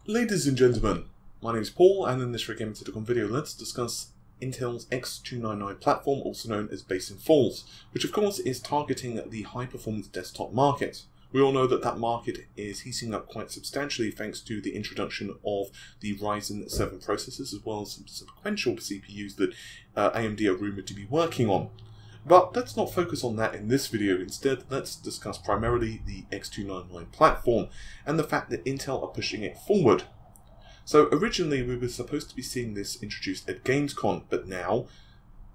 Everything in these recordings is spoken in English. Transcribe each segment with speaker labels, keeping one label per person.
Speaker 1: Ladies and gentlemen, my name is Paul, and in this Game video, let's discuss Intel's X299 platform, also known as Basin Falls, which of course is targeting the high-performance desktop market. We all know that that market is heating up quite substantially thanks to the introduction of the Ryzen 7 processors, as well as some sequential CPUs that AMD are rumoured to be working on. But let's not focus on that in this video. Instead, let's discuss primarily the X299 platform and the fact that Intel are pushing it forward. So originally we were supposed to be seeing this introduced at Gamescom, but now,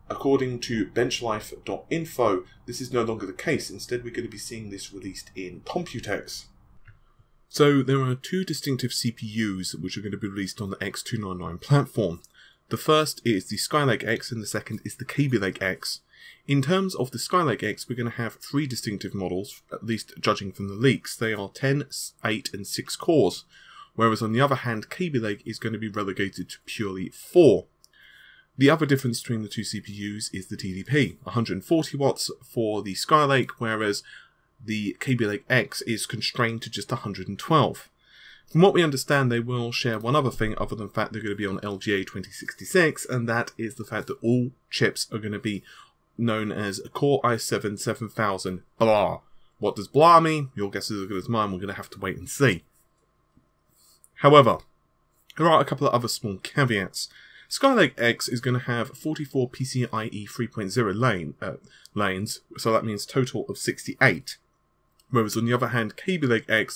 Speaker 1: according to benchlife.info, this is no longer the case. Instead, we're going to be seeing this released in Computex. So there are two distinctive CPUs which are going to be released on the X299 platform. The first is the skylake-e and the second is the Kaby Lake-e. In terms of the skylake-e, we're going to have three distinctive models, at least judging from the leaks. They are 10, 8 and 6 cores, whereas on the other hand, Kaby Lake is going to be relegated to purely 4. The other difference between the two CPUs is the TDP, 140 watts for the Skylake, whereas the Kaby Lake-e is constrained to just 112. From what we understand, they will share one other thing other than the fact they're going to be on LGA 2066, and that is the fact that all chips are going to be known as Core i7 7000 blah. What does blah mean? Your guess is as good as mine. We're going to have to wait and see. However, there are a couple of other small caveats. Skylake-e is going to have 44 PCIe 3.0 lanes, so that means total of 68. Whereas on the other hand, Kaby Lake-e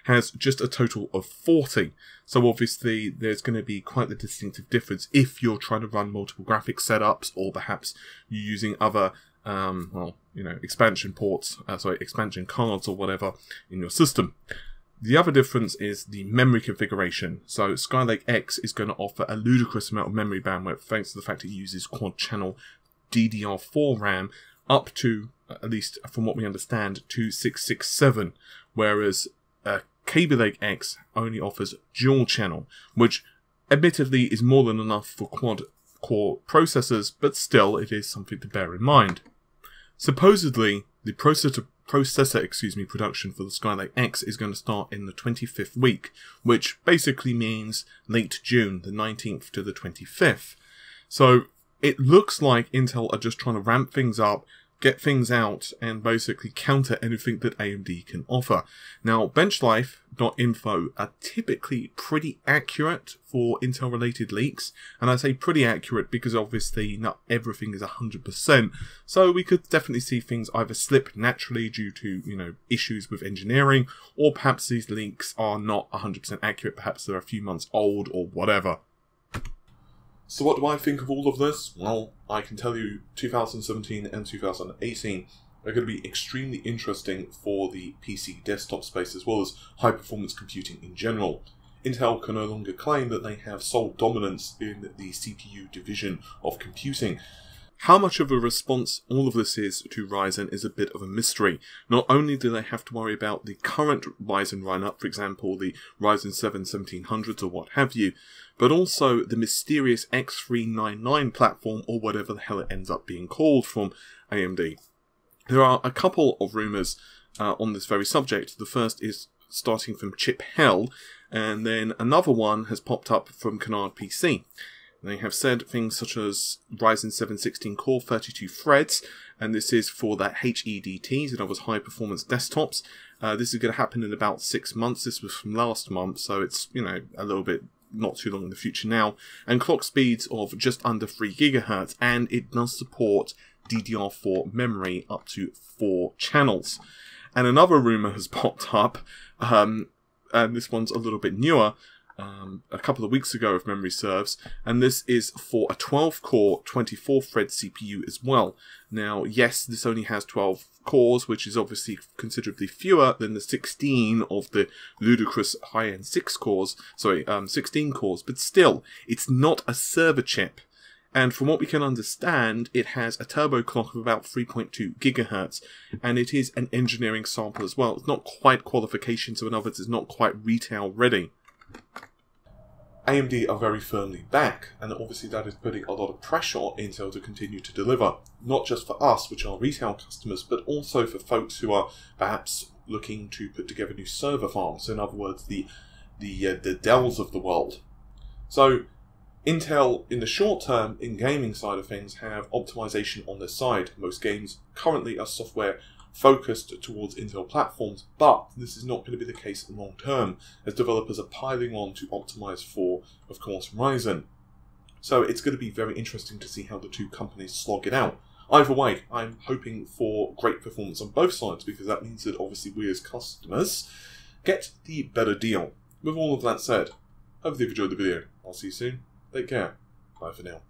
Speaker 1: has just a total of 40. So obviously there's going to be quite the distinctive difference if you're trying to run multiple graphics setups, or perhaps you're using other expansion cards or whatever in your system. The other difference is the memory configuration. So Skylake-e is going to offer a ludicrous amount of memory bandwidth thanks to the fact it uses quad-channel DDR4 RAM up to, at least from what we understand, 2667, whereas Kaby Lake-e only offers dual channel, which admittedly is more than enough for quad-core processors, but still it is something to bear in mind. Supposedly, the processor production for the Skylake-e is going to start in the 25th week, which basically means late June, the 19th to the 25th. So it looks like Intel are just trying to ramp things up, get things out, and basically counter anything that AMD can offer. Now, benchlife.info are typically pretty accurate for Intel-related leaks, and I say pretty accurate because obviously not everything is 100%, so we could definitely see things either slip naturally due to, issues with engineering, or perhaps these leaks are not 100% accurate, perhaps they're a few months old or whatever. So what do I think of all of this? Well, I can tell you 2017 and 2018 are going to be extremely interesting for the PC desktop space as well as high-performance computing in general. Intel can no longer claim that they have sole dominance in the CPU division of computing. How much of a response all of this is to Ryzen is a bit of a mystery. Not only do they have to worry about the current Ryzen lineup, for example the Ryzen 7 1700s or what have you, but also the mysterious X299 platform, or whatever the hell it ends up being called, from AMD. There are a couple of rumours on this very subject. The first is starting from Chip Hell, and then another one has popped up from Canard PC. They have said things such as Ryzen 7 16-core 32 threads, and this is for the HEDTs, in other words, high-performance desktops. This is going to happen in about 6 months. This was from last month, so it's, a little bit not too long in the future now. And clock speeds of just under 3 GHz, and it does support DDR4 memory up to 4 channels. And another rumour has popped up, and this one's a little bit newer, a couple of weeks ago if memory serves, and this is for a 12-core 24-thread CPU as well. Now, yes, this only has 12 cores, which is obviously considerably fewer than the 16 of the ludicrous high-end 16 cores, but still, it's not a server chip. And from what we can understand, it has a turbo clock of about 3.2 GHz, and it is an engineering sample as well. It's not quite qualification, so in other words, it's not quite retail ready. AMD are very firmly back, and obviously that is putting a lot of pressure on Intel to continue to deliver, not just for us, which are retail customers, but also for folks who are perhaps looking to put together new server farms. So in other words, the the Dells of the world. So Intel, in the short term, in gaming side of things, have optimization on their side. Most games currently are software focused towards Intel platforms, but this is not going to be the case long term, as developers are piling on to optimize for, of course, Ryzen. So it's going to be very interesting to see how the two companies slog it out. Either way, I'm hoping for great performance on both sides, because that means that obviously we as customers get the better deal. With all of that said, hopefully you've enjoyed the video. I'll see you soon. Take care. Bye for now.